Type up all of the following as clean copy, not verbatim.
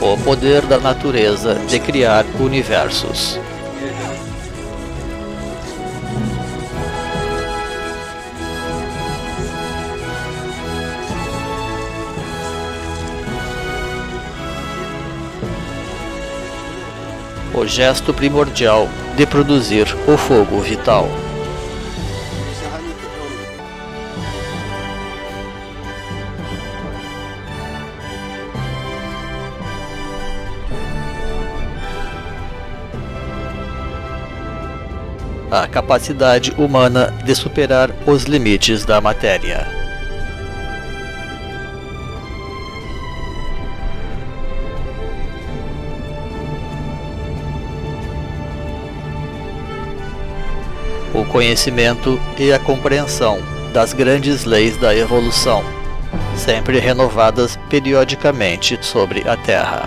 O poder da natureza de criar universos. O gesto primordial de produzir o fogo vital. A capacidade humana de superar os limites da matéria. O conhecimento e a compreensão das grandes leis da evolução, sempre renovadas periodicamente sobre a Terra.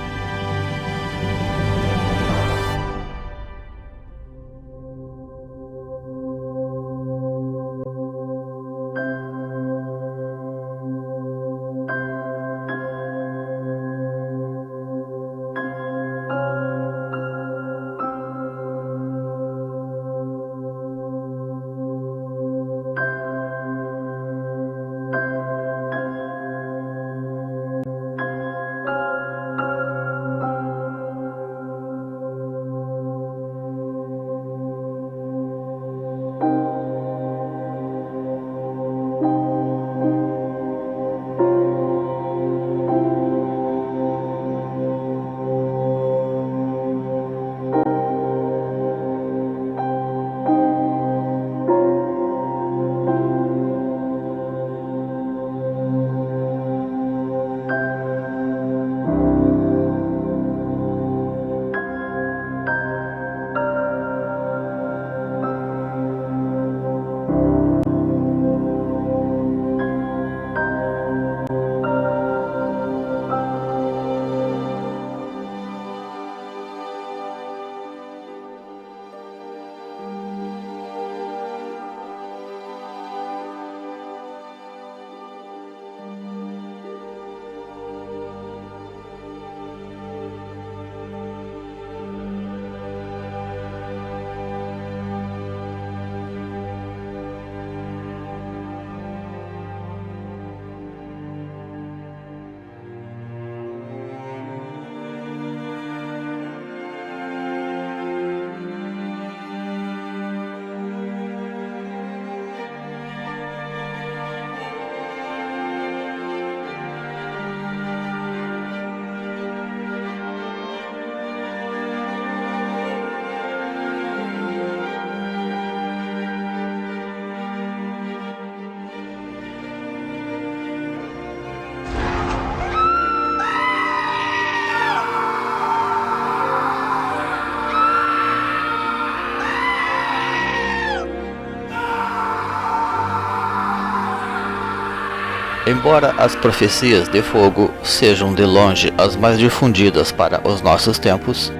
Embora as profecias de fogo sejam de longe as mais difundidas para os nossos tempos,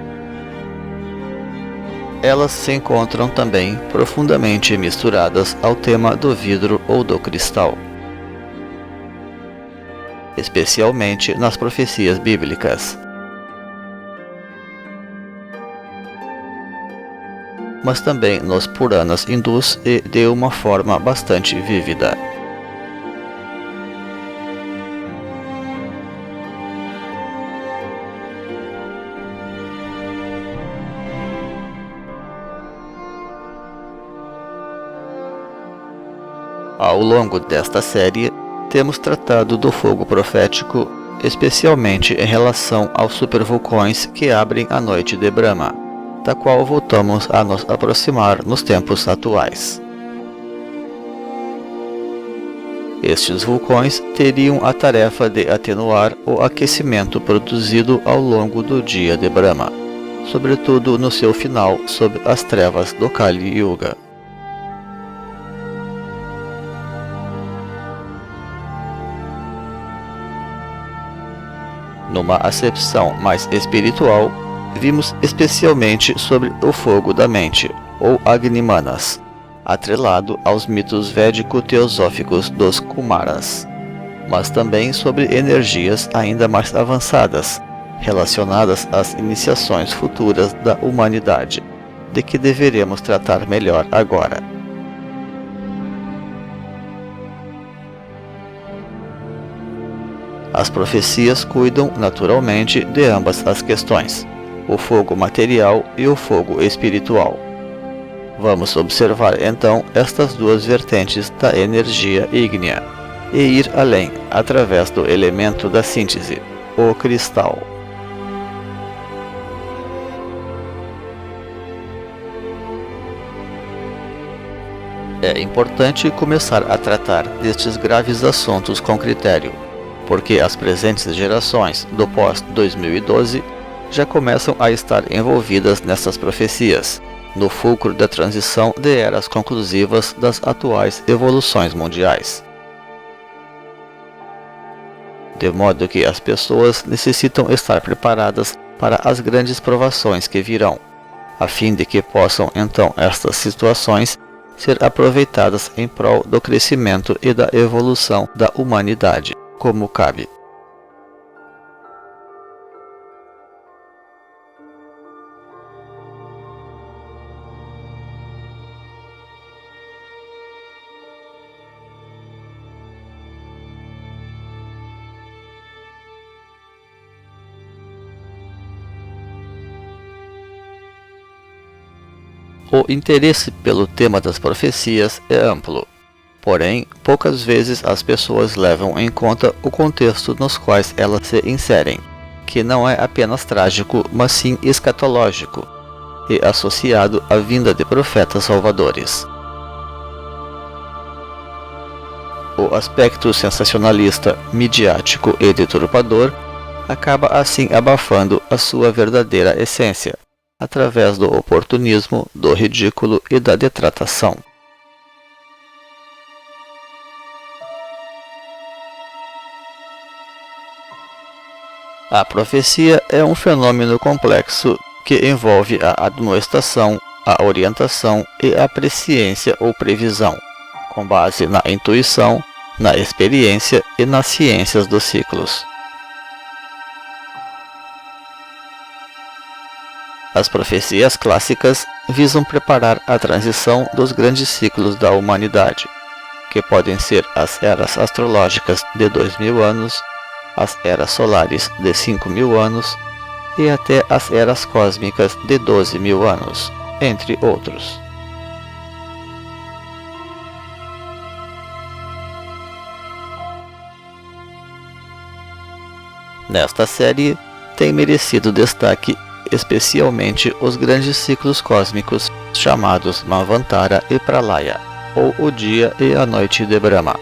elas se encontram também profundamente misturadas ao tema do vidro ou do cristal, especialmente nas profecias bíblicas, mas também nos Puranas hindus e de uma forma bastante vívida. Ao longo desta série, temos tratado do fogo profético, especialmente em relação aos supervulcões que abrem a noite de Brahma, da qual voltamos a nos aproximar nos tempos atuais. Estes vulcões teriam a tarefa de atenuar o aquecimento produzido ao longo do dia de Brahma, sobretudo no seu final sob as trevas do Kali Yuga. Numa acepção mais espiritual, vimos especialmente sobre o fogo da mente, ou Agnimanas, atrelado aos mitos védico-teosóficos dos Kumaras, mas também sobre energias ainda mais avançadas, relacionadas às iniciações futuras da humanidade, de que deveremos tratar melhor agora. As profecias cuidam naturalmente de ambas as questões, o fogo material e o fogo espiritual. Vamos observar então estas duas vertentes da energia ígnea e ir além através do elemento da síntese, o cristal. É importante começar a tratar destes graves assuntos com critério, porque as presentes gerações do pós-2012 já começam a estar envolvidas nessas profecias, no fulcro da transição de eras conclusivas das atuais evoluções mundiais. De modo que as pessoas necessitam estar preparadas para as grandes provações que virão, a fim de que possam então estas situações ser aproveitadas em prol do crescimento e da evolução da humanidade, como cabe. O interesse pelo tema das profecias é amplo, porém, poucas vezes as pessoas levam em conta o contexto nos quais elas se inserem, que não é apenas trágico, mas sim escatológico, e associado à vinda de profetas salvadores. O aspecto sensacionalista, midiático e deturpador acaba assim abafando a sua verdadeira essência, através do oportunismo, do ridículo e da detratação. A profecia é um fenômeno complexo que envolve a admoestação, a orientação e a presciência ou previsão, com base na intuição, na experiência e nas ciências dos ciclos. As profecias clássicas visam preparar a transição dos grandes ciclos da humanidade, que podem ser as eras astrológicas de 2000 anos, as eras solares de 5.000 anos e até as eras cósmicas de 12.000 anos, entre outros. Nesta série, tem merecido destaque especialmente os grandes ciclos cósmicos chamados Manvantara e Pralaya, ou o dia e a noite de Brahma,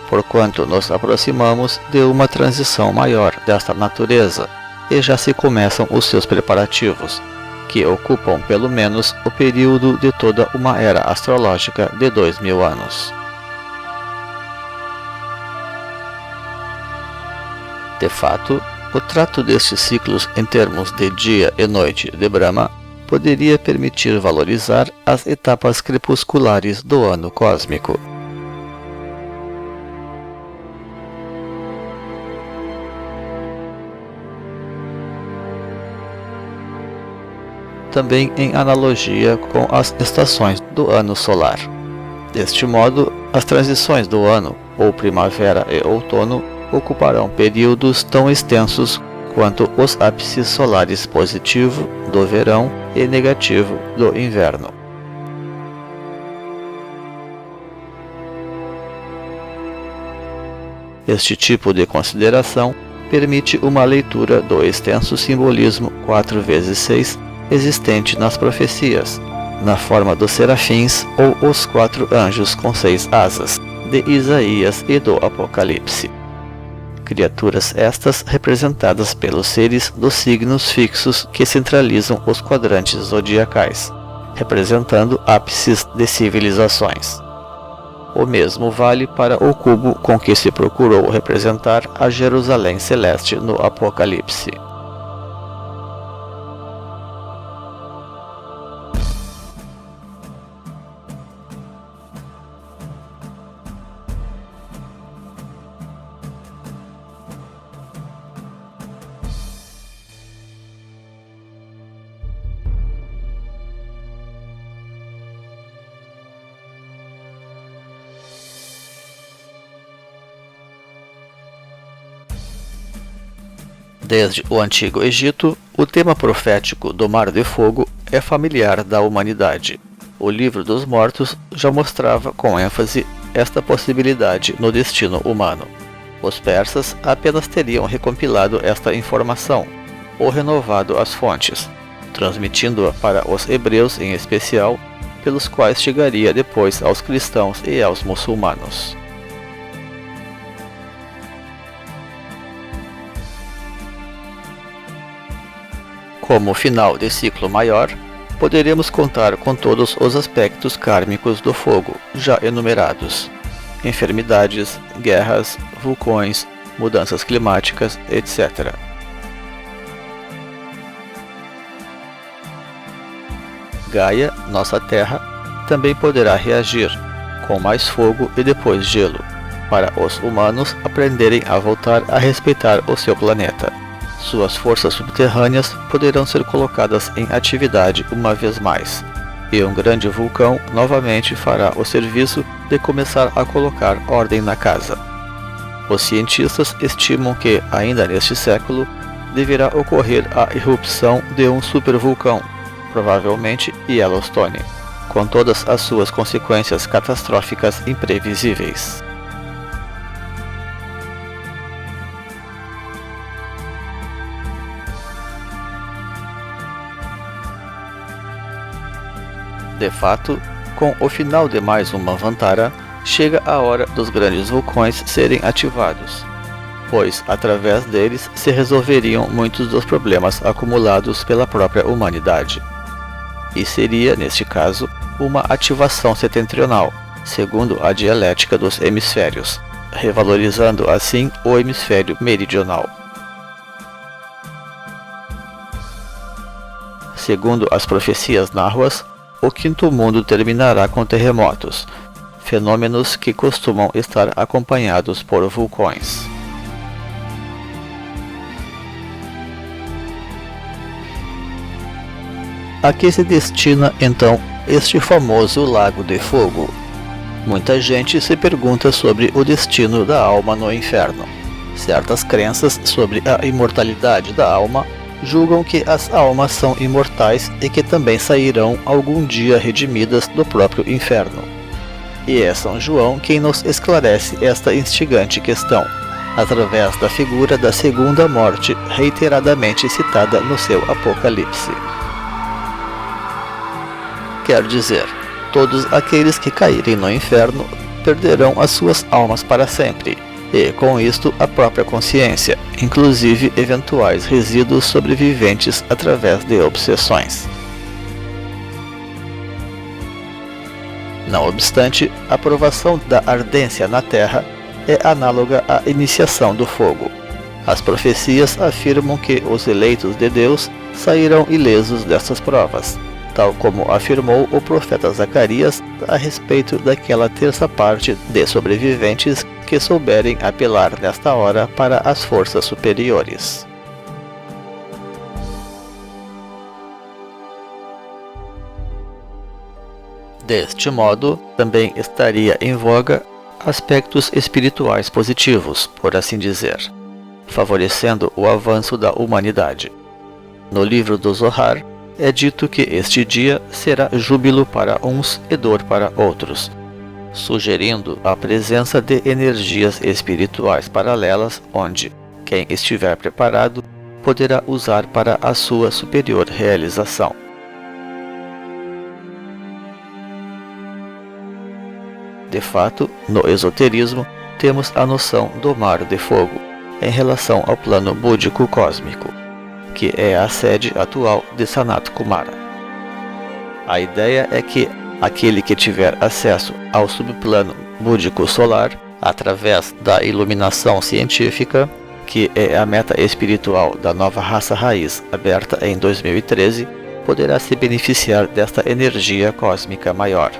porquanto nos aproximamos de uma transição maior desta natureza, e já se começam os seus preparativos, que ocupam pelo menos o período de toda uma era astrológica de 2000 anos. De fato, o trato destes ciclos em termos de dia e noite de Brahma poderia permitir valorizar as etapas crepusculares do ano cósmico. Também em analogia com as estações do ano solar. Deste modo, as transições do ano, ou primavera e outono, ocuparão períodos tão extensos quanto os ápices solares positivo do verão e negativo do inverno. Este tipo de consideração permite uma leitura do extenso simbolismo 4x6 existente nas profecias, na forma dos serafins ou os 4 anjos com 6 asas, de Isaías e do Apocalipse. Criaturas estas representadas pelos seres dos signos fixos que centralizam os quadrantes zodiacais, representando ápices de civilizações. O mesmo vale para o cubo com que se procurou representar a Jerusalém Celeste no Apocalipse. Desde o Antigo Egito, o tema profético do Mar de Fogo é familiar da humanidade. O Livro dos Mortos já mostrava com ênfase esta possibilidade no destino humano. Os persas apenas teriam recompilado esta informação, ou renovado as fontes, transmitindo-a para os hebreus em especial, pelos quais chegaria depois aos cristãos e aos muçulmanos. Como final de ciclo maior, poderemos contar com todos os aspectos kármicos do fogo, já enumerados: enfermidades, guerras, vulcões, mudanças climáticas, etc. Gaia, nossa Terra, também poderá reagir, com mais fogo e depois gelo, para os humanos aprenderem a voltar a respeitar o seu planeta. Suas forças subterrâneas poderão ser colocadas em atividade uma vez mais, e um grande vulcão novamente fará o serviço de começar a colocar ordem na casa. Os cientistas estimam que, ainda neste século, deverá ocorrer a irrupção de um supervulcão, provavelmente Yellowstone, com todas as suas consequências catastróficas imprevisíveis. De fato, com o final de mais uma Vantara, chega a hora dos grandes vulcões serem ativados, pois através deles se resolveriam muitos dos problemas acumulados pela própria humanidade. E seria, neste caso, uma ativação setentrional, segundo a dialética dos hemisférios, revalorizando assim o hemisfério meridional. Segundo as profecias nahwas, o quinto mundo terminará com terremotos, fenômenos que costumam estar acompanhados por vulcões. A que se destina então este famoso Lago de Fogo? Muita gente se pergunta sobre o destino da alma no inferno. Certas crenças sobre a imortalidade da alma julgam que as almas são imortais e que também sairão algum dia redimidas do próprio inferno. E é São João quem nos esclarece esta instigante questão, através da figura da segunda morte reiteradamente citada no seu Apocalipse. Quer dizer, todos aqueles que caírem no inferno perderão as suas almas para sempre, e com isto a própria consciência, inclusive eventuais resíduos sobreviventes através de obsessões. Não obstante, a provação da ardência na terra é análoga à iniciação do fogo. As profecias afirmam que os eleitos de Deus sairão ilesos dessas provas, tal como afirmou o profeta Zacarias a respeito daquela terça parte de sobreviventes que souberem apelar nesta hora para as forças superiores. Deste modo, também estaria em voga aspectos espirituais positivos, por assim dizer, favorecendo o avanço da humanidade. No livro do Zohar, é dito que este dia será júbilo para uns e dor para outros, sugerindo a presença de energias espirituais paralelas onde, quem estiver preparado, poderá usar para a sua superior realização. De fato, no esoterismo, temos a noção do Mar de Fogo, em relação ao plano búdico cósmico, que é a sede atual de Sanat Kumara. A ideia é que aquele que tiver acesso ao subplano búdico solar, através da iluminação científica, que é a meta espiritual da nova raça raiz aberta em 2013, poderá se beneficiar desta energia cósmica maior,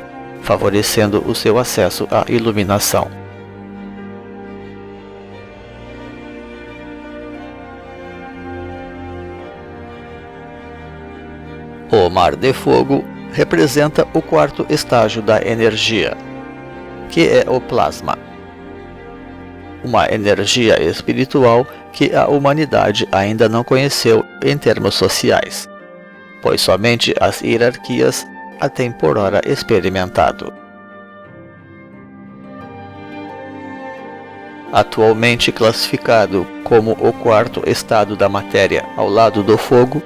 favorecendo o seu acesso à iluminação. O Mar de Fogo representa o quarto estágio da energia, que é o plasma. uma energia espiritual que a humanidade ainda não conheceu em termos sociais, pois somente as hierarquias a têm por ora experimentado. Atualmente classificado como o quarto estado da matéria ao lado do fogo,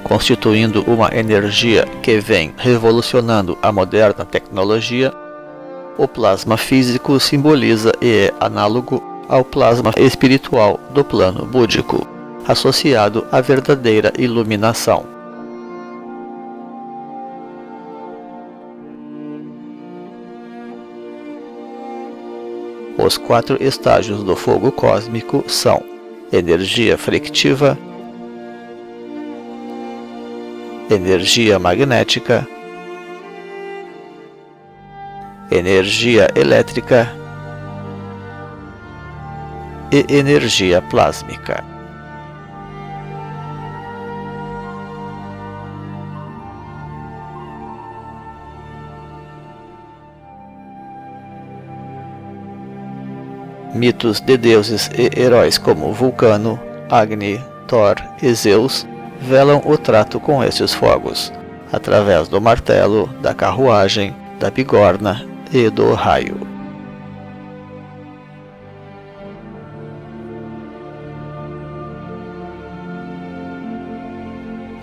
constituindo uma energia que vem revolucionando a moderna tecnologia, o plasma físico simboliza e é análogo ao plasma espiritual do plano búdico, associado à verdadeira iluminação. Os 4 estágios do fogo cósmico são energia frictiva, energia magnética, energia elétrica e energia plásmica. Mitos de deuses e heróis como Vulcano, Agni, Thor e Zeus velam o trato com esses fogos, através do martelo, da carruagem, da bigorna e do raio.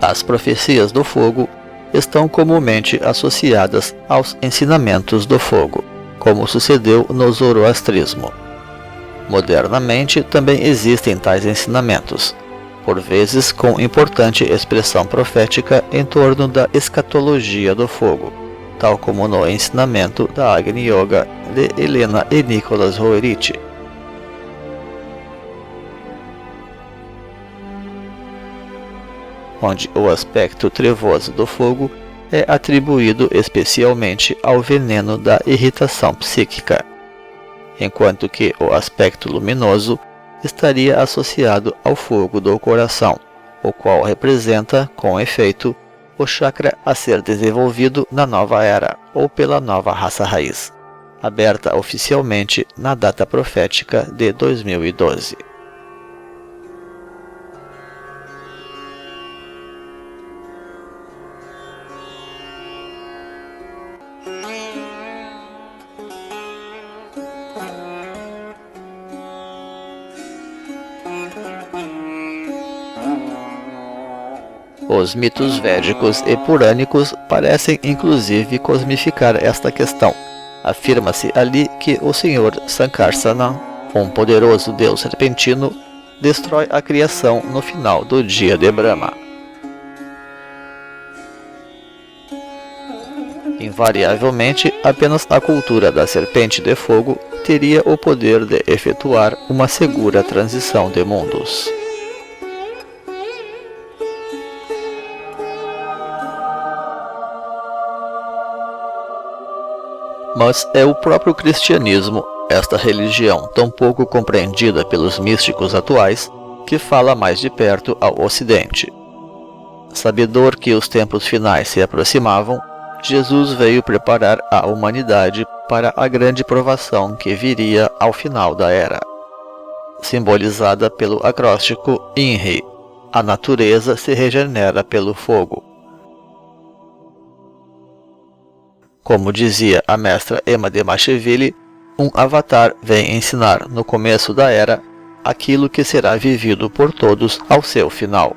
As profecias do fogo estão comumente associadas aos ensinamentos do fogo, como sucedeu no zoroastrismo. Modernamente também existem tais ensinamentos, por vezes com importante expressão profética em torno da escatologia do fogo, tal como no ensinamento da Agni Yoga de Helena e Nicholas Roerich. Onde o aspecto trevoso do fogo é atribuído especialmente ao veneno da irritação psíquica, enquanto que o aspecto luminoso estaria associado ao fogo do coração, o qual representa, com efeito, o chakra a ser desenvolvido na nova era ou pela nova raça raiz, aberta oficialmente na data profética de 2012. Os mitos védicos e purânicos parecem inclusive cosmificar esta questão. Afirma-se ali que o Senhor Sankarsana, um poderoso deus serpentino, destrói a criação no final do dia de Brahma. Invariavelmente, apenas a cultura da serpente de fogo teria o poder de efetuar uma segura transição de mundos. Mas é o próprio cristianismo, esta religião tão pouco compreendida pelos místicos atuais, que fala mais de perto ao Ocidente. Sabedor que os tempos finais se aproximavam, Jesus veio preparar a humanidade para a grande provação que viria ao final da era. Simbolizada pelo acróstico INRI, a natureza se regenera pelo fogo. Como dizia a mestra Emma de Macheville, um avatar vem ensinar no começo da era aquilo que será vivido por todos ao seu final.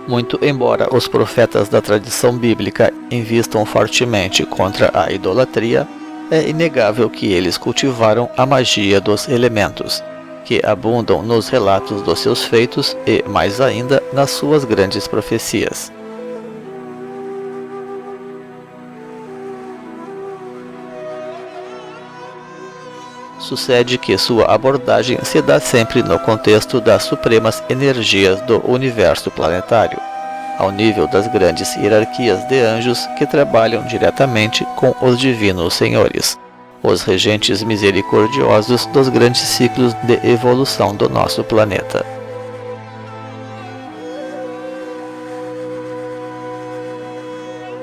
Muito embora os profetas da tradição bíblica invistam fortemente contra a idolatria, é inegável que eles cultivaram a magia dos elementos, que abundam nos relatos dos seus feitos e, mais ainda, nas suas grandes profecias. Sucede que sua abordagem se dá sempre no contexto das supremas energias do universo planetário, ao nível das grandes hierarquias de anjos que trabalham diretamente com os divinos senhores, os regentes misericordiosos dos grandes ciclos de evolução do nosso planeta.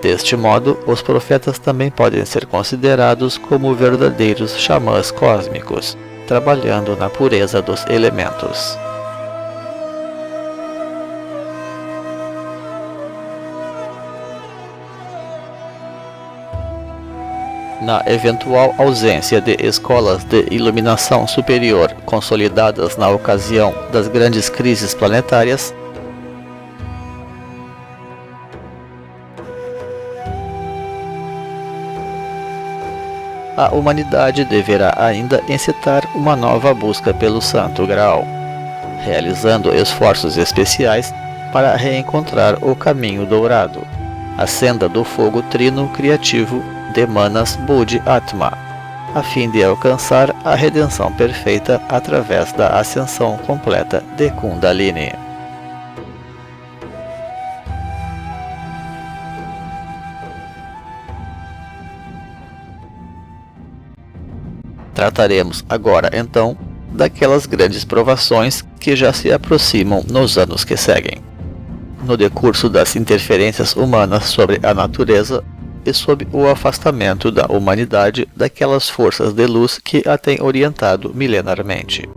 Deste modo, os profetas também podem ser considerados como verdadeiros xamãs cósmicos, trabalhando na pureza dos elementos. Na eventual ausência de escolas de iluminação superior consolidadas na ocasião das grandes crises planetárias, a humanidade deverá ainda incitar uma nova busca pelo Santo Graal, realizando esforços especiais para reencontrar o caminho dourado, a senda do fogo trino criativo de Manas Buddhi Atma, a fim de alcançar a redenção perfeita através da ascensão completa de Kundalini. Trataremos agora, então, daquelas grandes provações que já se aproximam nos anos que seguem. No decurso das interferências humanas sobre a natureza e sob o afastamento da humanidade daquelas forças de luz que a têm orientado milenarmente.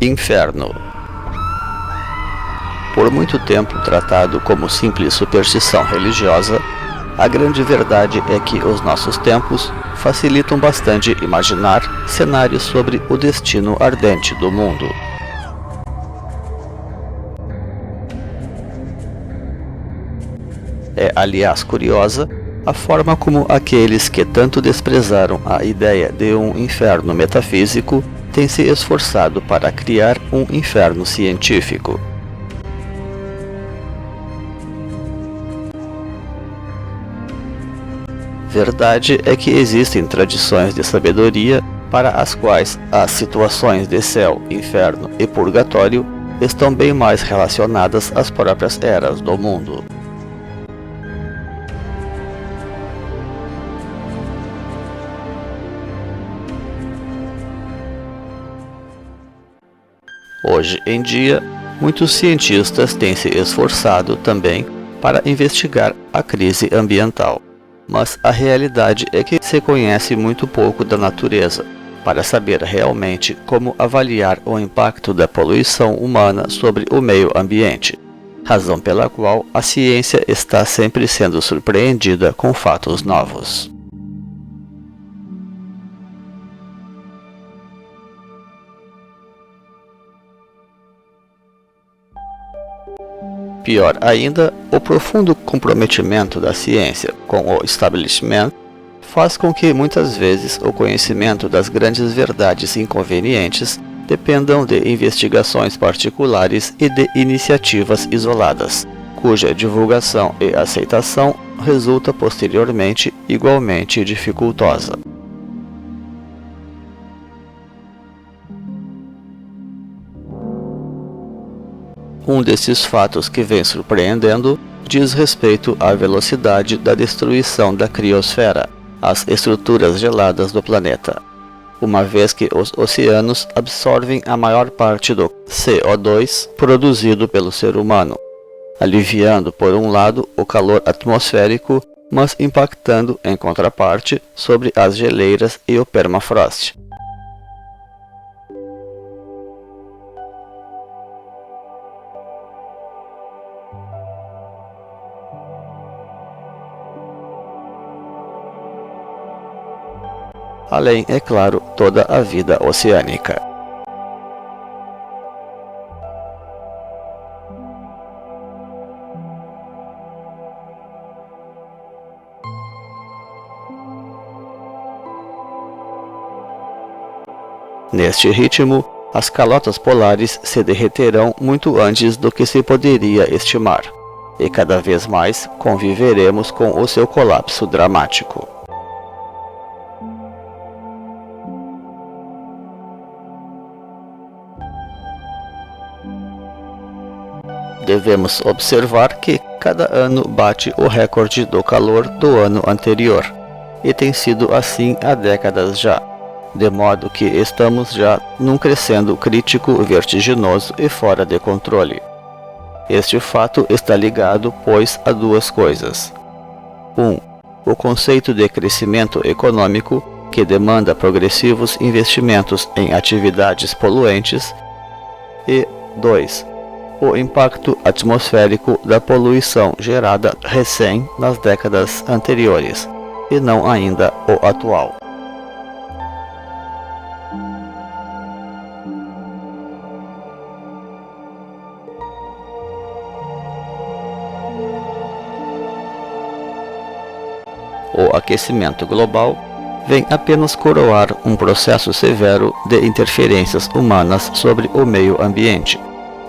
Inferno. Por muito tempo tratado como simples superstição religiosa, a grande verdade é que os nossos tempos facilitam bastante imaginar cenários sobre o destino ardente do mundo. É, aliás, curiosa a forma como aqueles que tanto desprezaram a ideia de um inferno metafísico tem se esforçado para criar um inferno científico. Verdade é que existem tradições de sabedoria para as quais as situações de céu, inferno e purgatório estão bem mais relacionadas às próprias eras do mundo. Hoje em dia, muitos cientistas têm se esforçado também para investigar a crise ambiental, mas a realidade é que se conhece muito pouco da natureza para saber realmente como avaliar o impacto da poluição humana sobre o meio ambiente, razão pela qual a ciência está sempre sendo surpreendida com fatos novos. Pior ainda, o profundo comprometimento da ciência com o establishment faz com que muitas vezes o conhecimento das grandes verdades inconvenientes dependam de investigações particulares e de iniciativas isoladas, cuja divulgação e aceitação resulta posteriormente igualmente dificultosa. Um desses fatos que vem surpreendendo diz respeito à velocidade da destruição da criosfera, as estruturas geladas do planeta, uma vez que os oceanos absorvem a maior parte do CO2 produzido pelo ser humano, aliviando por um lado o calor atmosférico, mas impactando em contraparte sobre as geleiras e o permafrost. Além, é claro, toda a vida oceânica. Neste ritmo, as calotas polares se derreterão muito antes do que se poderia estimar, e cada vez mais conviveremos com o seu colapso dramático. Devemos observar que cada ano bate o recorde do calor do ano anterior, e tem sido assim há décadas já, de modo que estamos já num crescendo crítico vertiginoso e fora de controle. Este fato está ligado, pois, a duas coisas. 1. O conceito de crescimento econômico, que demanda progressivos investimentos em atividades poluentes, e 2. O impacto atmosférico da poluição gerada recém nas décadas anteriores, e não ainda o atual. O aquecimento global vem apenas coroar um processo severo de interferências humanas sobre o meio ambiente,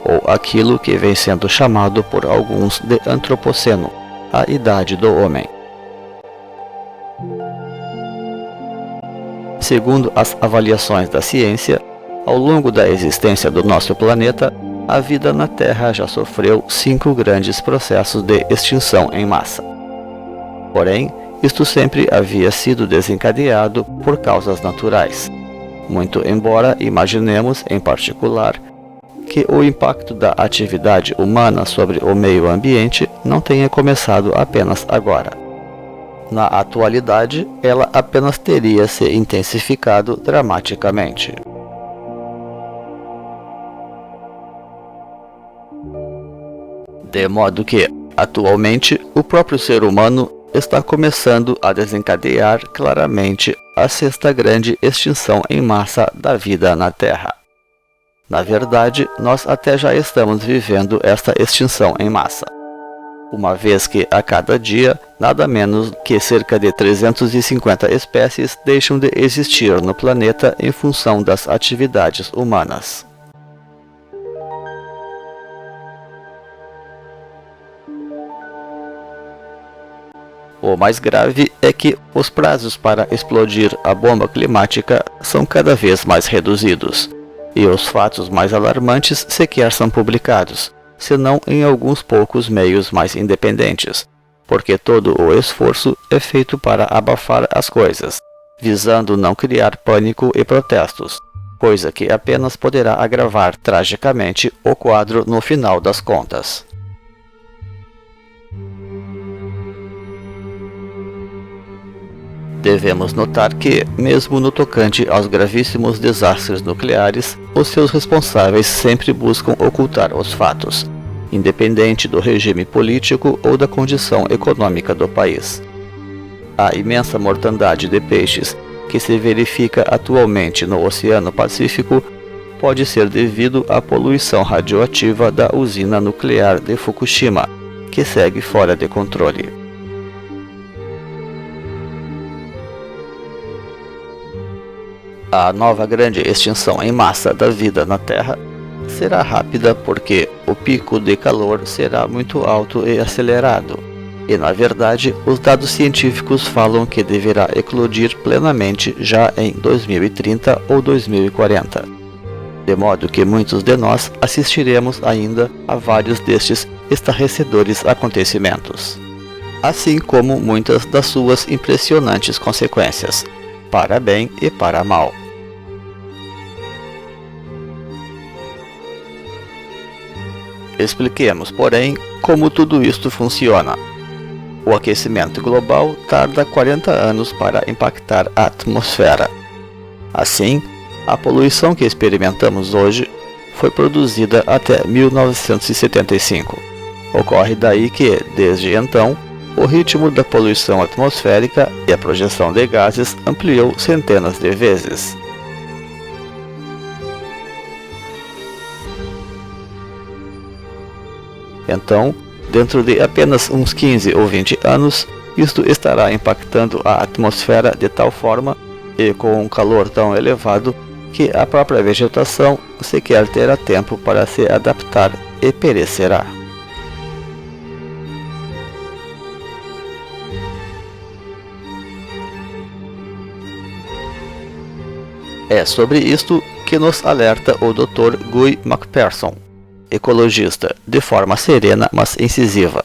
ou aquilo que vem sendo chamado por alguns de antropoceno, a idade do homem. Segundo as avaliações da ciência, ao longo da existência do nosso planeta, a vida na Terra já sofreu 5 grandes processos de extinção em massa. Porém, isto sempre havia sido desencadeado por causas naturais, muito embora imaginemos, em particular, que o impacto da atividade humana sobre o meio ambiente não tenha começado apenas agora. Na atualidade, ela apenas teria se intensificado dramaticamente. De modo que, atualmente, o próprio ser humano está começando a desencadear claramente a 6ª grande extinção em massa da vida na Terra. Na verdade, nós até já estamos vivendo esta extinção em massa, uma vez que a cada dia, nada menos que cerca de 350 espécies deixam de existir no planeta em função das atividades humanas. O mais grave é que os prazos para explodir a bomba climática são cada vez mais reduzidos, e os fatos mais alarmantes sequer são publicados, senão em alguns poucos meios mais independentes, porque todo o esforço é feito para abafar as coisas, visando não criar pânico e protestos, coisa que apenas poderá agravar tragicamente o quadro no final das contas. Devemos notar que, mesmo no tocante aos gravíssimos desastres nucleares, os seus responsáveis sempre buscam ocultar os fatos, independente do regime político ou da condição econômica do país. A imensa mortandade de peixes que se verifica atualmente no Oceano Pacífico pode ser devido à poluição radioativa da usina nuclear de Fukushima, que segue fora de controle. A nova grande extinção em massa da vida na Terra será rápida porque o pico de calor será muito alto e acelerado, e na verdade os dados científicos falam que deverá eclodir plenamente já em 2030 ou 2040, de modo que muitos de nós assistiremos ainda a vários destes estarrecedores acontecimentos, assim como muitas das suas impressionantes consequências, para bem e para mal. Expliquemos, porém, como tudo isto funciona. O aquecimento global tarda 40 anos para impactar a atmosfera. Assim, a poluição que experimentamos hoje foi produzida até 1975. Ocorre daí que, desde então, o ritmo da poluição atmosférica e a projeção de gases ampliou centenas de vezes. Então, dentro de apenas uns 15 ou 20 anos, isto estará impactando a atmosfera de tal forma e com um calor tão elevado que a própria vegetação sequer terá tempo para se adaptar e perecerá. É sobre isto que nos alerta o Dr. Guy McPherson, ecologista, de forma serena, mas incisiva,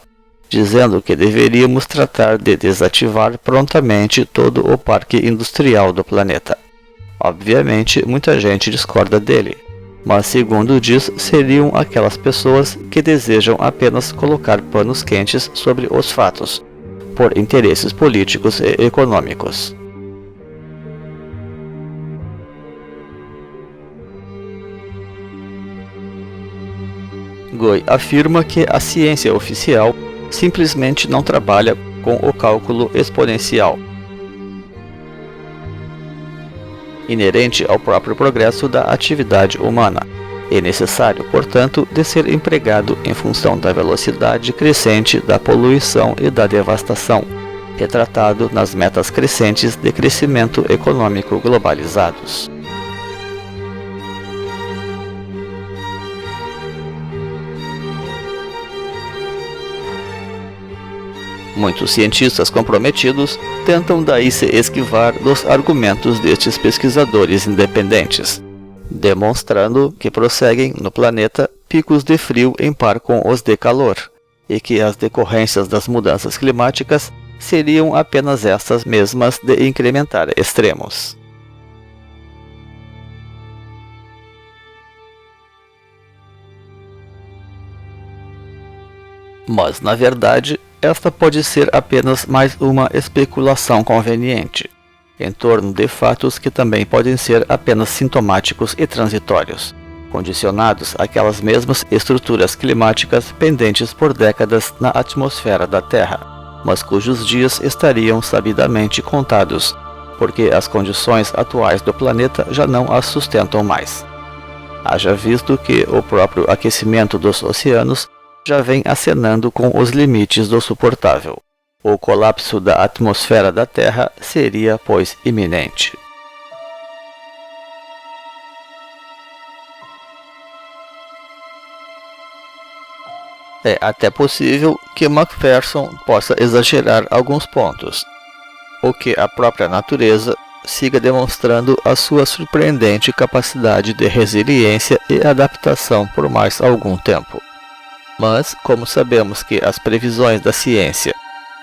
dizendo que deveríamos tratar de desativar prontamente todo o parque industrial do planeta. Obviamente, muita gente discorda dele, mas segundo diz, seriam aquelas pessoas que desejam apenas colocar panos quentes sobre os fatos, por interesses políticos e econômicos. Goi afirma que a ciência oficial simplesmente não trabalha com o cálculo exponencial, inerente ao próprio progresso da atividade humana, e necessário, portanto, de ser empregado em função da velocidade crescente da poluição e da devastação, retratado nas metas crescentes de crescimento econômico globalizados. Muitos cientistas comprometidos tentam daí se esquivar dos argumentos destes pesquisadores independentes, demonstrando que prosseguem no planeta picos de frio em par com os de calor, e que as decorrências das mudanças climáticas seriam apenas essas mesmas de incrementar extremos. Mas, na verdade, esta pode ser apenas mais uma especulação conveniente, em torno de fatos que também podem ser apenas sintomáticos e transitórios, condicionados àquelas mesmas estruturas climáticas pendentes por décadas na atmosfera da Terra, mas cujos dias estariam sabidamente contados, porque as condições atuais do planeta já não as sustentam mais. Haja visto que o próprio aquecimento dos oceanos já vem acenando com os limites do suportável. O colapso da atmosfera da Terra seria, pois, iminente. É até possível que Macpherson possa exagerar alguns pontos, ou que a própria natureza siga demonstrando a sua surpreendente capacidade de resiliência e adaptação por mais algum tempo. Mas, como sabemos que as previsões da ciência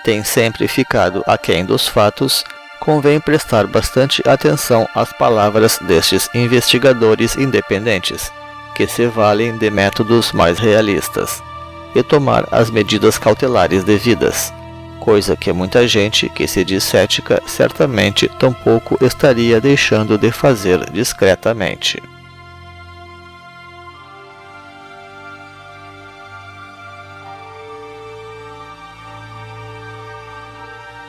têm sempre ficado aquém dos fatos, convém prestar bastante atenção às palavras destes investigadores independentes, que se valem de métodos mais realistas, e tomar as medidas cautelares devidas, coisa que muita gente que se diz cética certamente tampouco estaria deixando de fazer discretamente.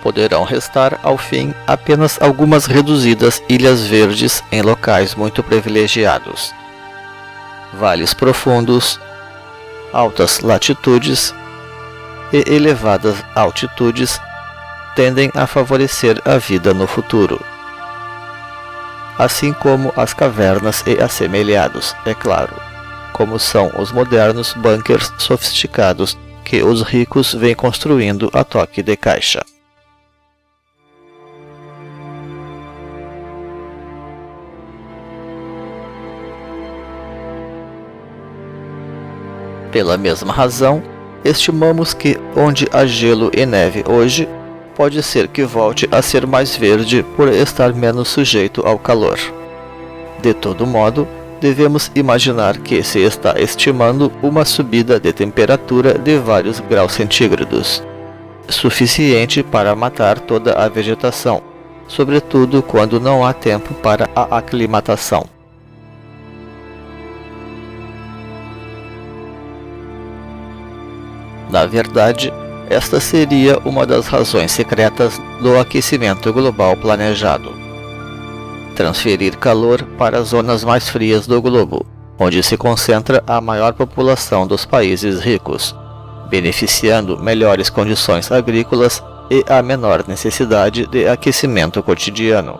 Poderão restar, ao fim, apenas algumas reduzidas ilhas verdes em locais muito privilegiados, vales profundos, altas latitudes e elevadas altitudes tendem a favorecer a vida no futuro, assim como as cavernas e assemelhados, é claro, como são os modernos bunkers sofisticados que os ricos vêm construindo a toque de caixa. Pela mesma razão, estimamos que onde há gelo e neve hoje, pode ser que volte a ser mais verde por estar menos sujeito ao calor. De todo modo, devemos imaginar que se está estimando uma subida de temperatura de vários graus centígrados, suficiente para matar toda a vegetação, sobretudo quando não há tempo para a aclimatação. Na verdade, esta seria uma das razões secretas do aquecimento global planejado: transferir calor para as zonas mais frias do globo, onde se concentra a maior população dos países ricos, beneficiando melhores condições agrícolas e a menor necessidade de aquecimento cotidiano.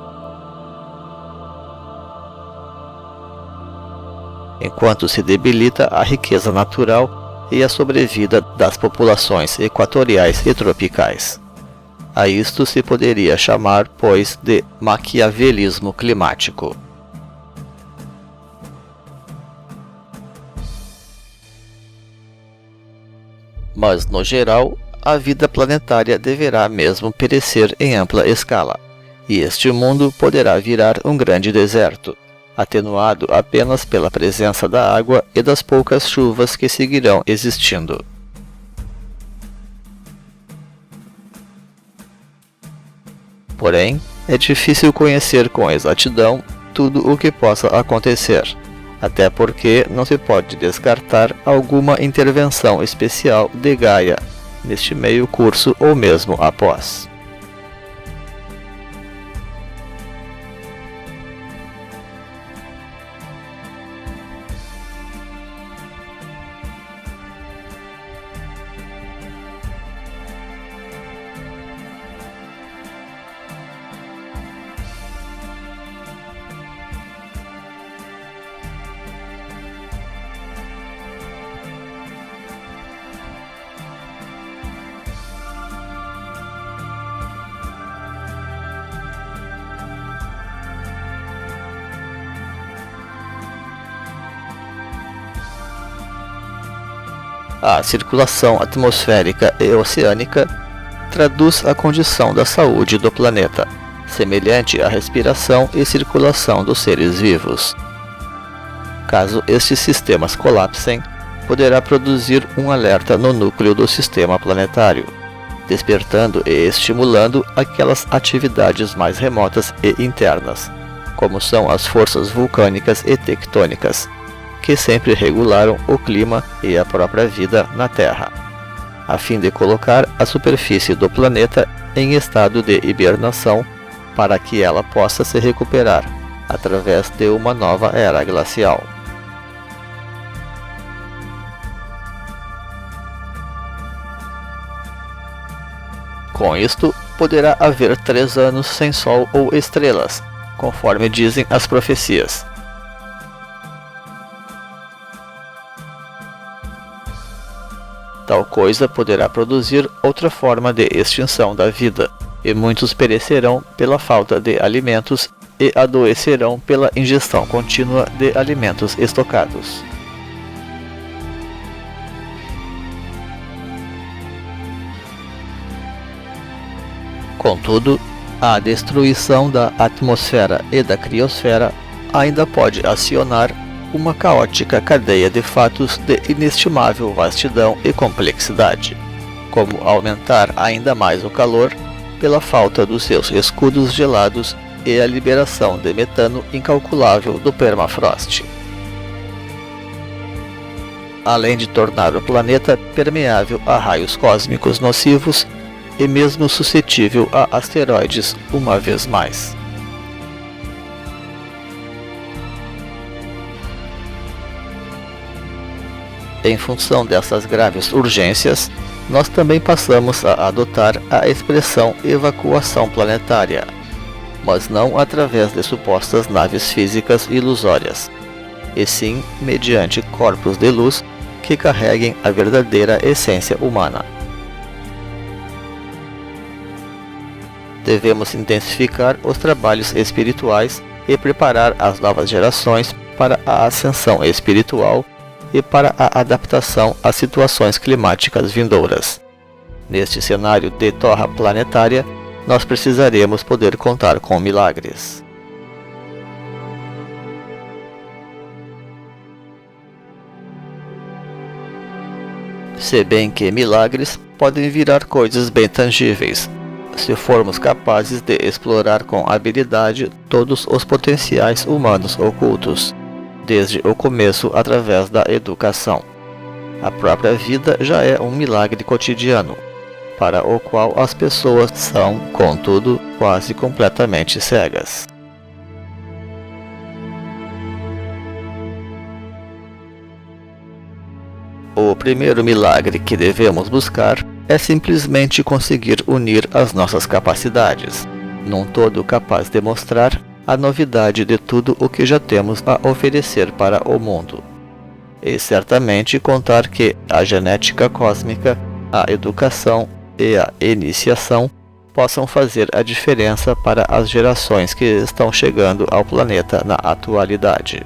Enquanto se debilita a riqueza natural e a sobrevida das populações equatoriais e tropicais. A isto se poderia chamar, pois, de maquiavelismo climático. Mas, no geral, a vida planetária deverá mesmo perecer em ampla escala, e este mundo poderá virar um grande deserto, atenuado apenas pela presença da água e das poucas chuvas que seguirão existindo. Porém, é difícil conhecer com exatidão tudo o que possa acontecer, até porque não se pode descartar alguma intervenção especial de Gaia neste meio curso ou mesmo após. A circulação atmosférica e oceânica traduz a condição da saúde do planeta, semelhante à respiração e circulação dos seres vivos. Caso estes sistemas colapsem, poderá produzir um alerta no núcleo do sistema planetário, despertando e estimulando aquelas atividades mais remotas e internas, como são as forças vulcânicas e tectônicas, que sempre regularam o clima e a própria vida na Terra, a fim de colocar a superfície do planeta em estado de hibernação para que ela possa se recuperar através de uma nova era glacial. Com isto, poderá haver 3 anos sem Sol ou estrelas, conforme dizem as profecias. Tal coisa poderá produzir outra forma de extinção da vida, e muitos perecerão pela falta de alimentos e adoecerão pela ingestão contínua de alimentos estocados. Contudo, a destruição da atmosfera e da criosfera ainda pode acionar uma caótica cadeia de fatos de inestimável vastidão e complexidade, como aumentar ainda mais o calor pela falta dos seus escudos gelados e a liberação de metano incalculável do permafrost, além de tornar o planeta permeável a raios cósmicos nocivos e mesmo suscetível a asteroides uma vez mais. Em função dessas graves urgências, nós também passamos a adotar a expressão evacuação planetária, mas não através de supostas naves físicas ilusórias, e sim mediante corpos de luz que carreguem a verdadeira essência humana. Devemos intensificar os trabalhos espirituais e preparar as novas gerações para a ascensão espiritual e para a adaptação às situações climáticas vindouras. Neste cenário de torra planetária, nós precisaremos poder contar com milagres. Se bem que milagres podem virar coisas bem tangíveis, se formos capazes de explorar com habilidade todos os potenciais humanos ocultos, desde o começo através da educação. A própria vida já é um milagre cotidiano, para o qual as pessoas são, contudo, quase completamente cegas. O primeiro milagre que devemos buscar é simplesmente conseguir unir as nossas capacidades, num todo capaz de mostrar a novidade de tudo o que já temos a oferecer para o mundo. E certamente contar que a genética cósmica, a educação e a iniciação possam fazer a diferença para as gerações que estão chegando ao planeta na atualidade.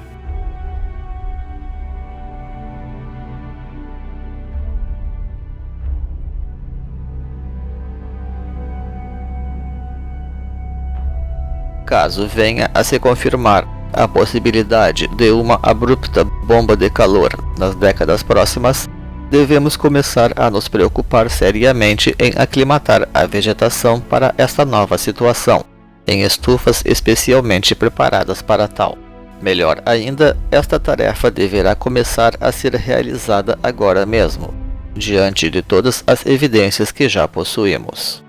Caso venha a se confirmar a possibilidade de uma abrupta bomba de calor nas décadas próximas, devemos começar a nos preocupar seriamente em aclimatar a vegetação para esta nova situação, em estufas especialmente preparadas para tal. Melhor ainda, esta tarefa deverá começar a ser realizada agora mesmo, diante de todas as evidências que já possuímos.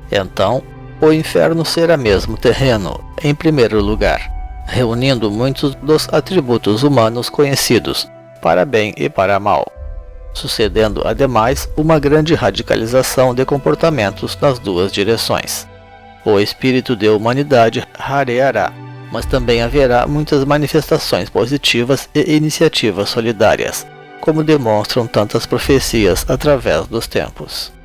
Então, o inferno será mesmo terreno, em primeiro lugar, reunindo muitos dos atributos humanos conhecidos, para bem e para mal, sucedendo ademais uma grande radicalização de comportamentos nas duas direções. O espírito de humanidade rareará, mas também haverá muitas manifestações positivas e iniciativas solidárias, como demonstram tantas profecias através dos tempos.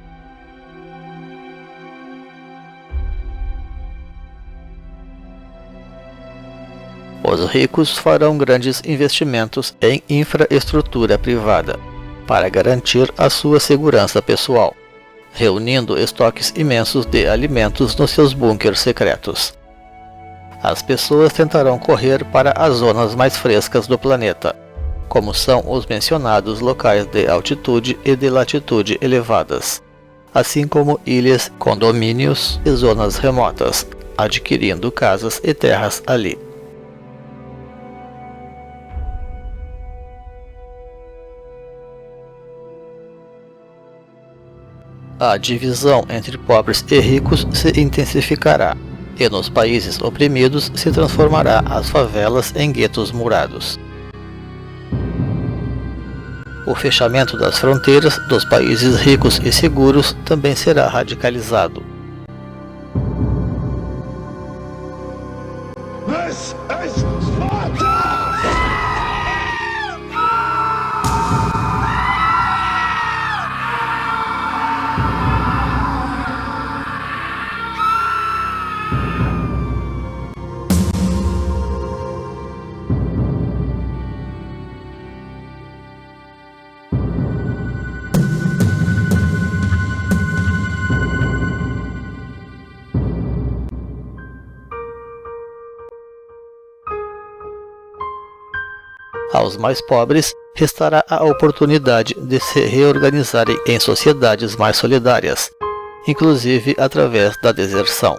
Os ricos farão grandes investimentos em infraestrutura privada, para garantir a sua segurança pessoal, reunindo estoques imensos de alimentos nos seus bunkers secretos. As pessoas tentarão correr para as zonas mais frescas do planeta, como são os mencionados locais de altitude e de latitude elevadas, assim como ilhas, condomínios e zonas remotas, adquirindo casas e terras ali. A divisão entre pobres e ricos se intensificará, e nos países oprimidos se transformará as favelas em guetos murados. O fechamento das fronteiras dos países ricos e seguros também será radicalizado. This is Sparta! Aos mais pobres, restará a oportunidade de se reorganizarem em sociedades mais solidárias, inclusive através da deserção.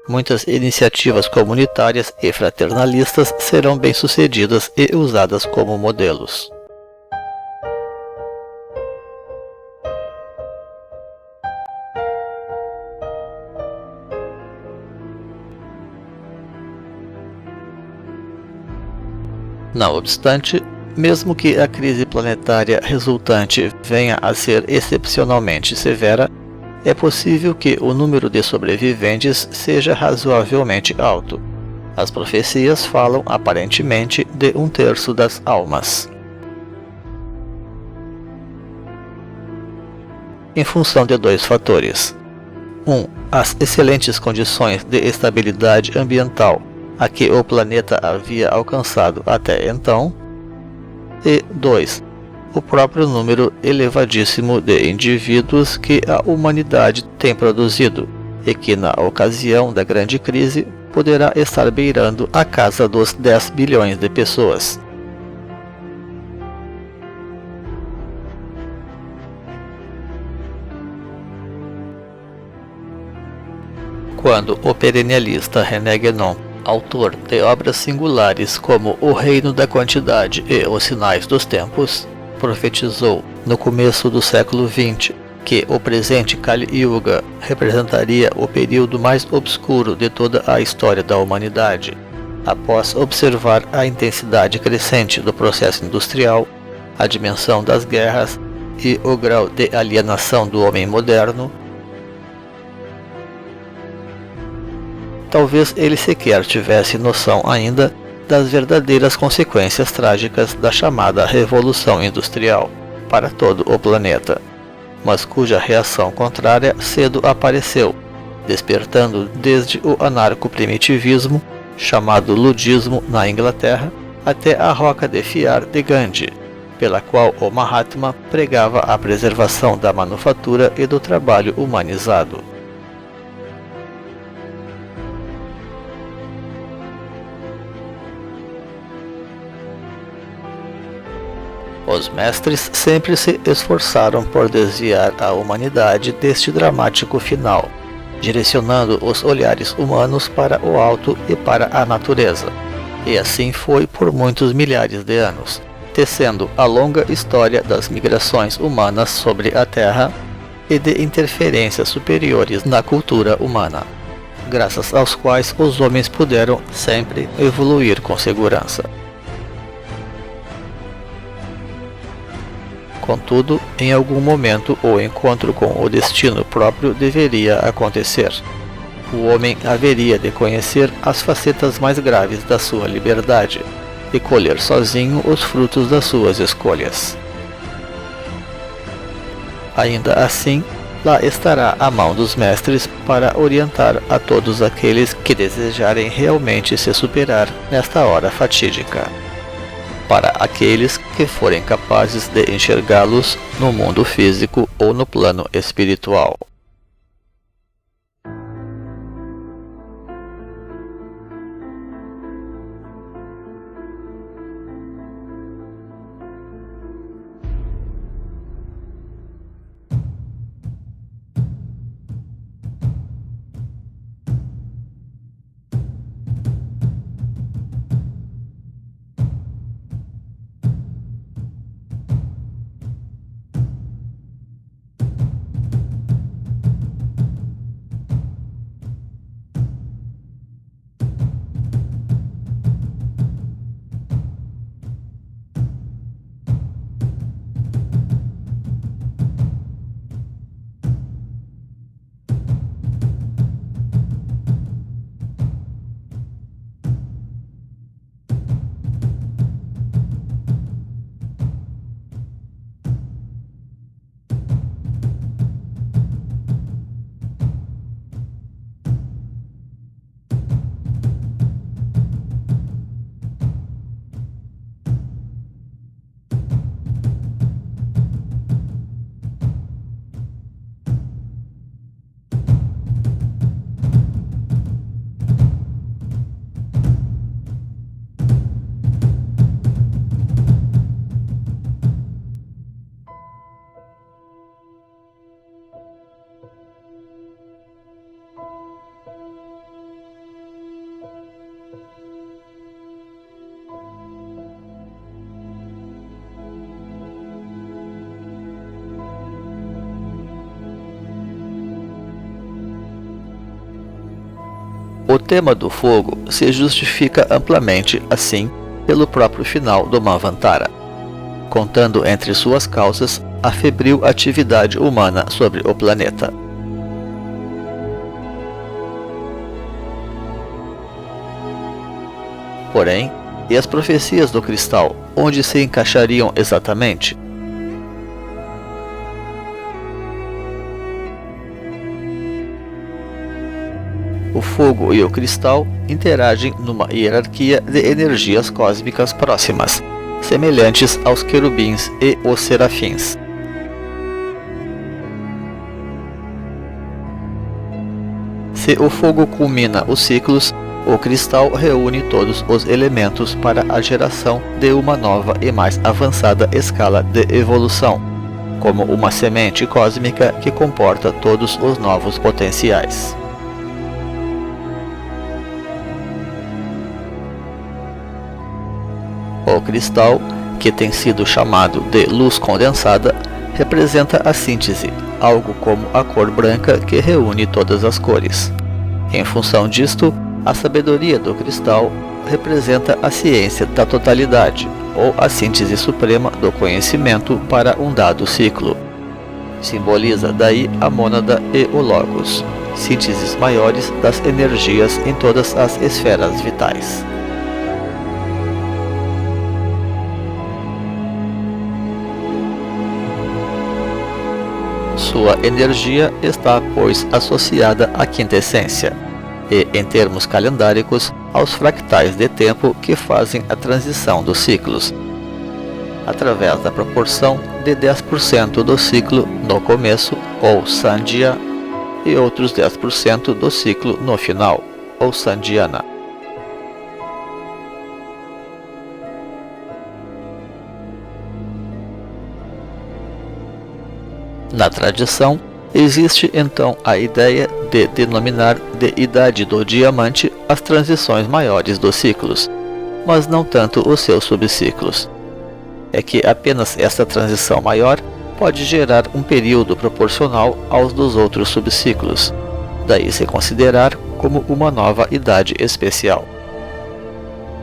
Muitas iniciativas comunitárias e fraternalistas serão bem-sucedidas e usadas como modelos. Não obstante, mesmo que a crise planetária resultante venha a ser excepcionalmente severa, é possível que o número de sobreviventes seja razoavelmente alto. As profecias falam aparentemente de 1/3 das almas. Em função de dois fatores. 1. As excelentes condições de estabilidade ambiental a que o planeta havia alcançado até então, e 2. O próprio número elevadíssimo de indivíduos que a humanidade tem produzido, e que na ocasião da grande crise poderá estar beirando a casa dos 10 bilhões de pessoas. Quando o perennialista René Guénon, autor de obras singulares como O Reino da Quantidade e Os Sinais dos Tempos, profetizou, no começo do século XX, que o presente Kali Yuga representaria o período mais obscuro de toda a história da humanidade, após observar a intensidade crescente do processo industrial, a dimensão das guerras e o grau de alienação do homem moderno. Talvez ele sequer tivesse noção ainda das verdadeiras consequências trágicas da chamada Revolução Industrial para todo o planeta, mas cuja reação contrária cedo apareceu, despertando desde o anarco-primitivismo, chamado ludismo na Inglaterra, até a roca de fiar de Gandhi, pela qual o Mahatma pregava a preservação da manufatura e do trabalho humanizado. Os mestres sempre se esforçaram por desviar a humanidade deste dramático final, direcionando os olhares humanos para o alto e para a natureza. E assim foi por muitos milhares de anos, tecendo a longa história das migrações humanas sobre a Terra e de interferências superiores na cultura humana, graças aos quais os homens puderam sempre evoluir com segurança. Contudo, em algum momento o encontro com o destino próprio deveria acontecer. O homem haveria de conhecer as facetas mais graves da sua liberdade e colher sozinho os frutos das suas escolhas. Ainda assim, lá estará a mão dos mestres para orientar a todos aqueles que desejarem realmente se superar nesta hora fatídica. Para aqueles que forem capazes de enxergá-los no mundo físico ou no plano espiritual. O tema do fogo se justifica amplamente, assim, pelo próprio final do Manvantara, contando entre suas causas a febril atividade humana sobre o planeta. Porém, e as profecias do cristal, onde se encaixariam exatamente? O fogo e o cristal interagem numa hierarquia de energias cósmicas próximas, semelhantes aos querubins e os serafins. Se o fogo culmina os ciclos, o cristal reúne todos os elementos para a geração de uma nova e mais avançada escala de evolução, como uma semente cósmica que comporta todos os novos potenciais. O cristal, que tem sido chamado de luz condensada, representa a síntese, algo como a cor branca que reúne todas as cores. Em função disto, a sabedoria do cristal representa a ciência da totalidade, ou a síntese suprema do conhecimento para um dado ciclo. Simboliza daí a mônada e o logos, sínteses maiores das energias em todas as esferas vitais. Sua energia está, pois, associada à quintessência e, em termos calendáricos, aos fractais de tempo que fazem a transição dos ciclos. através da proporção de 10% do ciclo no começo, ou Sandhya, e outros 10% do ciclo no final, ou Sandhyana. Na tradição, existe então a ideia de denominar de idade do diamante as transições maiores dos ciclos, mas não tanto os seus subciclos. É que apenas esta transição maior pode gerar um período proporcional aos dos outros subciclos, daí se considerar como uma nova idade especial.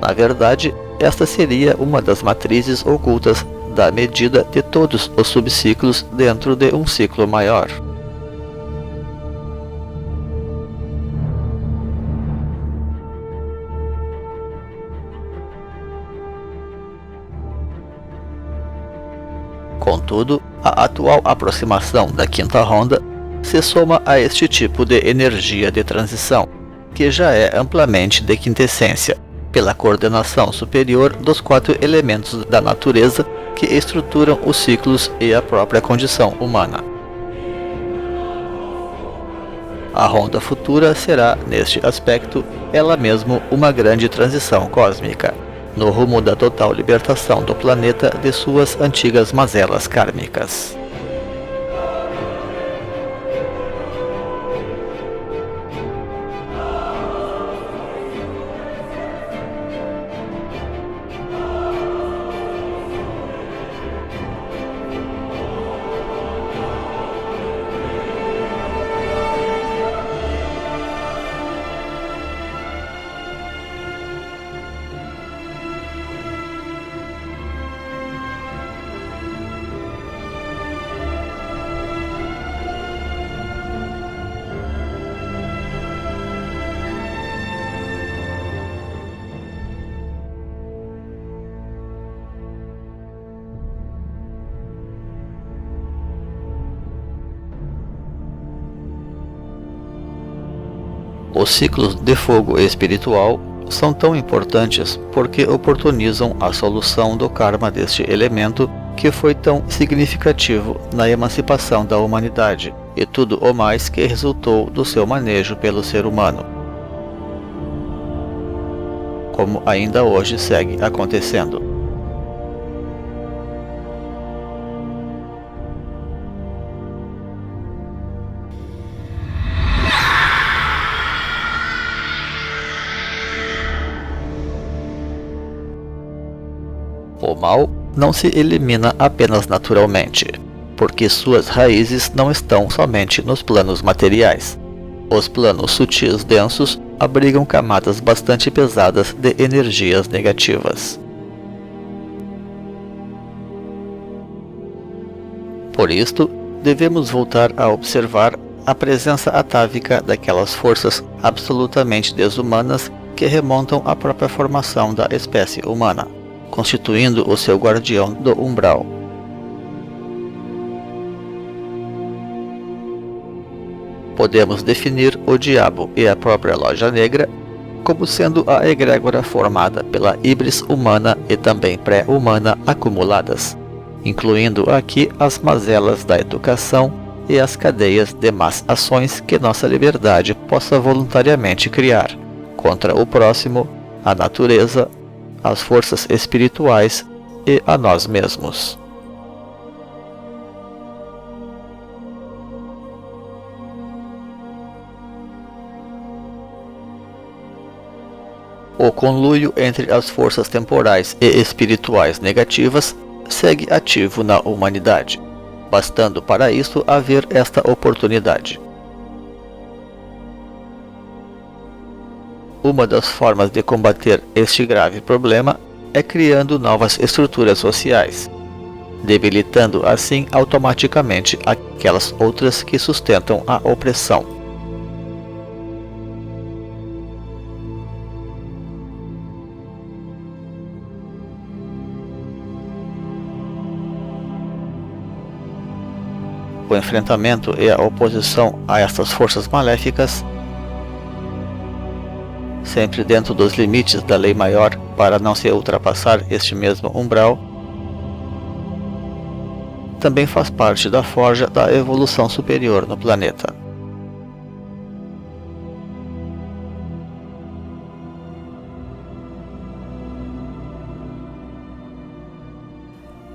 Na verdade, esta seria uma das matrizes ocultas da medida de todos os subciclos dentro de um ciclo maior. Contudo, a atual aproximação da quinta ronda se soma a este tipo de energia de transição, que já é amplamente de quintessência, pela coordenação superior dos 4 elementos da natureza que estruturam os ciclos e a própria condição humana. A ronda futura será, neste aspecto, ela mesma uma grande transição cósmica, no rumo da total libertação do planeta de suas antigas mazelas kármicas. Os ciclos de fogo espiritual são tão importantes porque oportunizam a solução do karma deste elemento que foi tão significativo na emancipação da humanidade e tudo o mais que resultou do seu manejo pelo ser humano, como ainda hoje segue acontecendo. O mal não se elimina apenas naturalmente, porque suas raízes não estão somente nos planos materiais. Os planos sutis densos abrigam camadas bastante pesadas de energias negativas. Por isto, devemos voltar a observar a presença atávica daquelas forças absolutamente desumanas que remontam à própria formação da espécie humana, constituindo o seu guardião do umbral. Podemos definir o diabo e a própria loja negra como sendo a egrégora formada pela híbris humana e também pré-humana acumuladas, incluindo aqui as mazelas da educação e as cadeias de más ações que nossa liberdade possa voluntariamente criar contra o próximo, a natureza, as forças espirituais e a nós mesmos. O conluio entre as forças temporais e espirituais negativas segue ativo na humanidade, bastando para isso haver esta oportunidade. Uma das formas de combater este grave problema é criando novas estruturas sociais, debilitando assim automaticamente aquelas outras que sustentam a opressão. O enfrentamento e a oposição a estas forças maléficas, sempre dentro dos limites da lei maior para não se ultrapassar este mesmo umbral, também faz parte da forja da evolução superior no planeta.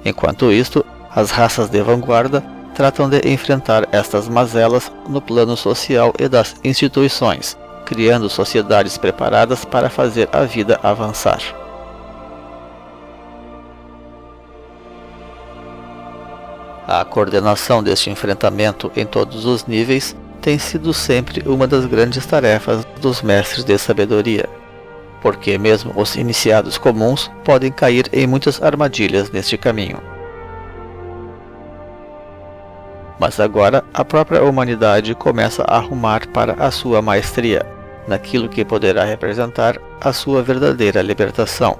Enquanto isto, as raças de vanguarda tratam de enfrentar estas mazelas no plano social e das instituições, criando sociedades preparadas para fazer a vida avançar. A coordenação deste enfrentamento em todos os níveis tem sido sempre uma das grandes tarefas dos mestres de sabedoria, porque mesmo os iniciados comuns podem cair em muitas armadilhas neste caminho. Mas agora a própria humanidade começa a rumar para a sua maestria, naquilo que poderá representar a sua verdadeira libertação,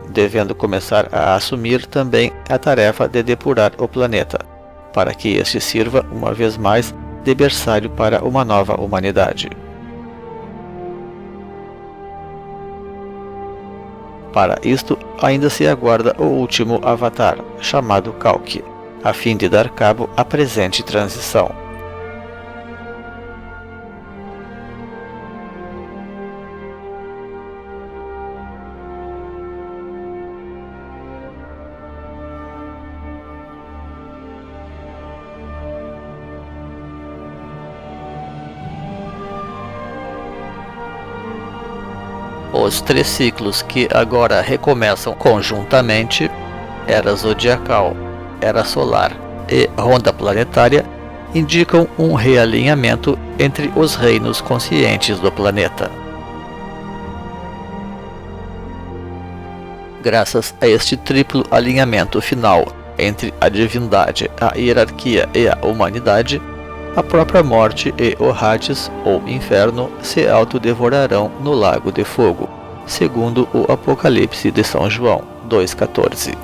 devendo começar a assumir também a tarefa de depurar o planeta, para que este sirva uma vez mais de berçário para uma nova humanidade. Para isto, ainda se aguarda o último avatar, chamado Kalki, a fim de dar cabo à presente transição. Os 3 ciclos que agora recomeçam conjuntamente, Era Zodiacal, Era Solar e Ronda Planetária, indicam um realinhamento entre os reinos conscientes do planeta. Graças a este triplo alinhamento final entre a divindade, a hierarquia e a humanidade, a própria morte e o Hades, ou inferno, se autodevorarão no Lago de Fogo, segundo o Apocalipse de São João 2,14,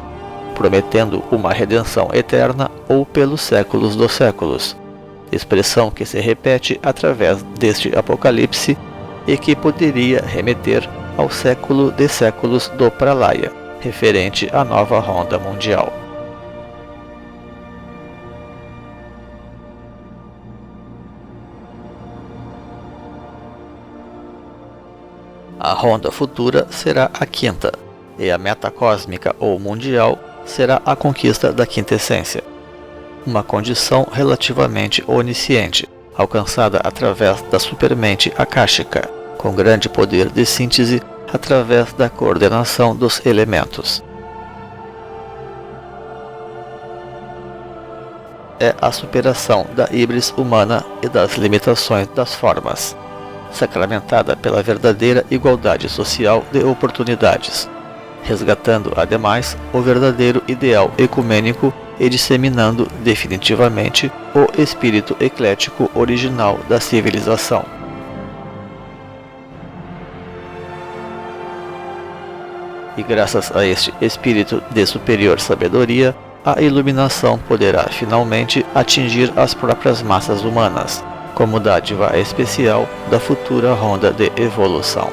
prometendo uma redenção eterna ou pelos séculos dos séculos, expressão que se repete através deste Apocalipse e que poderia remeter ao século de séculos do Pralaya, referente à nova ronda mundial. A ronda futura será a quinta, e a meta cósmica ou mundial será a conquista da quinta essência, uma condição relativamente onisciente, alcançada através da supermente akáshica, com grande poder de síntese através da coordenação dos elementos. É a superação da híbris humana e das limitações das formas, sacramentada pela verdadeira igualdade social de oportunidades, resgatando, ademais, o verdadeiro ideal ecumênico e disseminando definitivamente o espírito eclético original da civilização. E graças a este espírito de superior sabedoria, a iluminação poderá finalmente atingir as próprias massas humanas, como dádiva especial da futura ronda de evolução.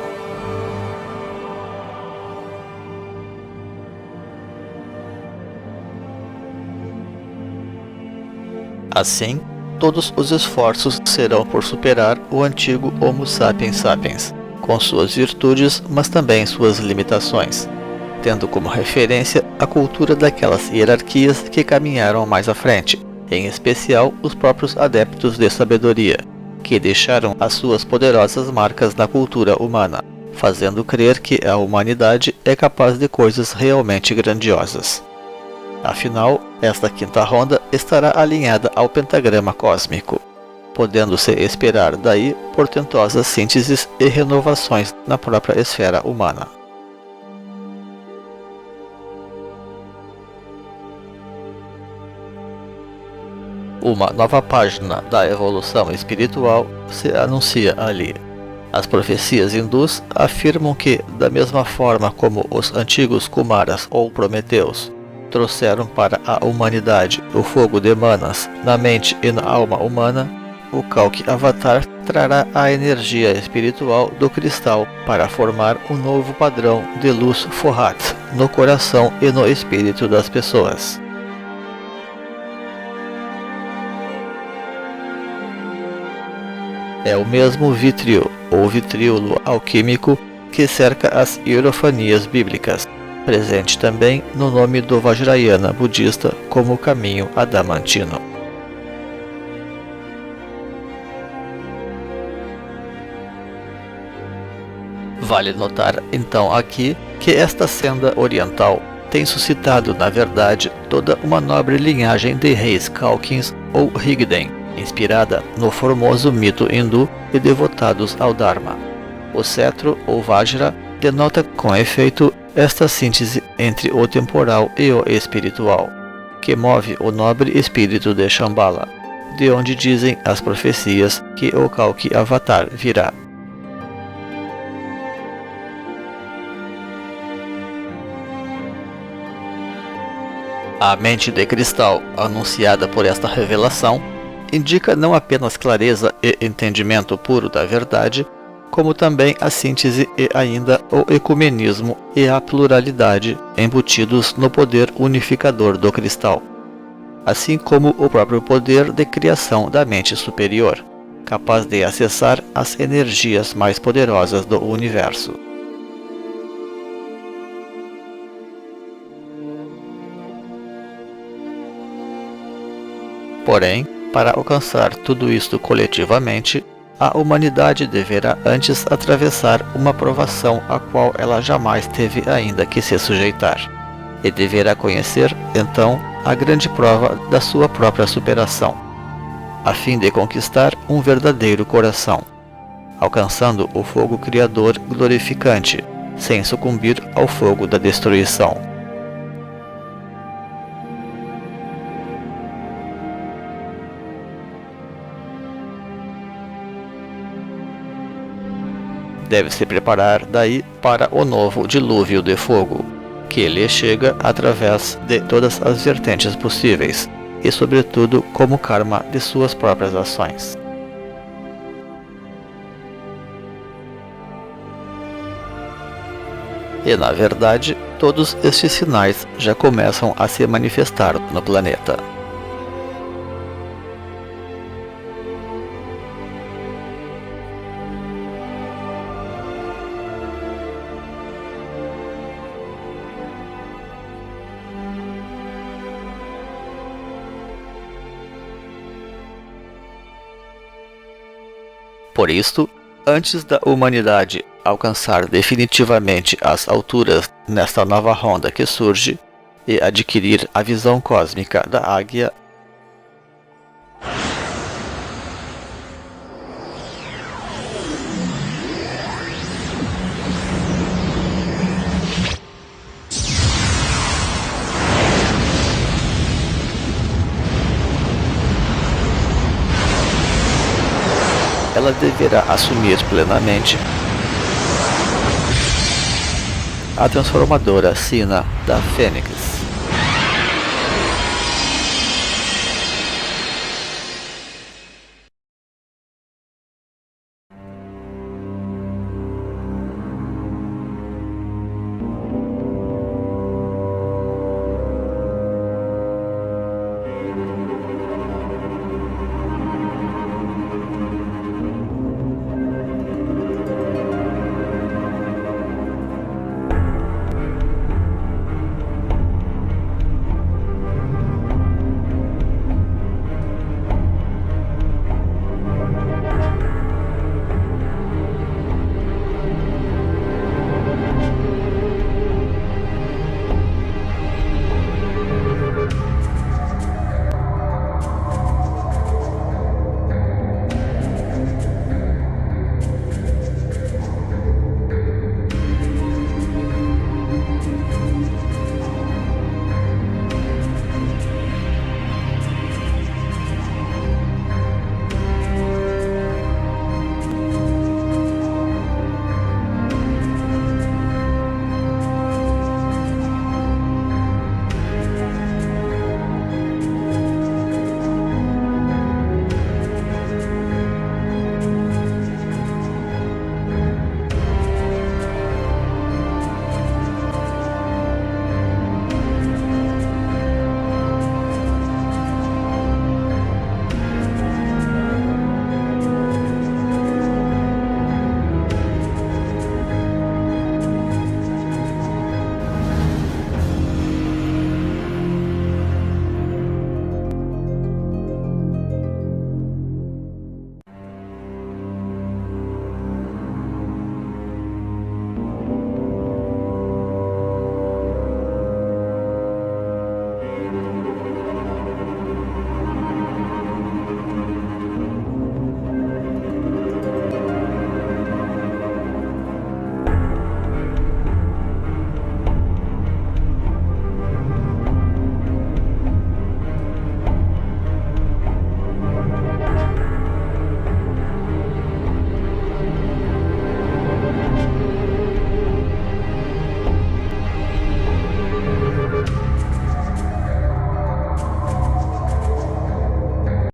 Assim, todos os esforços serão por superar o antigo Homo sapiens sapiens, com suas virtudes, mas também suas limitações, tendo como referência a cultura daquelas hierarquias que caminharam mais à frente, em especial os próprios adeptos de sabedoria, que deixaram as suas poderosas marcas na cultura humana, fazendo crer que a humanidade é capaz de coisas realmente grandiosas. Afinal, esta quinta ronda estará alinhada ao pentagrama cósmico, podendo-se esperar daí portentosas sínteses e renovações na própria esfera humana. Uma nova página da evolução espiritual se anuncia ali. As profecias hindus afirmam que, da mesma forma como os antigos Kumaras ou Prometeus trouxeram para a humanidade o fogo de Manas na mente e na alma humana, o Kalki Avatar trará a energia espiritual do cristal para formar um novo padrão de luz Forrat no coração e no espírito das pessoas. É o mesmo vítreo ou vitríolo alquímico que cerca as hierofanias bíblicas, presente também no nome do Vajrayana budista como caminho adamantino. Vale notar então aqui que esta senda oriental tem suscitado, na verdade, toda uma nobre linhagem de reis Calkins ou Rigden, inspirada no formoso mito hindu e devotados ao Dharma. O cetro ou Vajra denota com efeito esta síntese entre o temporal e o espiritual, que move o nobre espírito de Shambhala, de onde dizem as profecias que o Kalki Avatar virá. A mente de cristal, anunciada por esta revelação, indica não apenas clareza e entendimento puro da verdade, como também a síntese e ainda o ecumenismo e a pluralidade embutidos no poder unificador do cristal, assim como o próprio poder de criação da mente superior, capaz de acessar as energias mais poderosas do universo. Porém, para alcançar tudo isto coletivamente, a humanidade deverá antes atravessar uma provação a qual ela jamais teve ainda que se sujeitar, e deverá conhecer, então, a grande prova da sua própria superação, a fim de conquistar um verdadeiro coração, alcançando o fogo criador glorificante, sem sucumbir ao fogo da destruição. Deve se preparar daí para o novo dilúvio de fogo, que lhe chega através de todas as vertentes possíveis, e sobretudo como karma de suas próprias ações. E na verdade, todos estes sinais já começam a se manifestar no planeta. Por isto, antes da humanidade alcançar definitivamente as alturas nesta nova ronda que surge e adquirir a visão cósmica da águia, ela deverá assumir plenamente a transformadora sina da Fênix.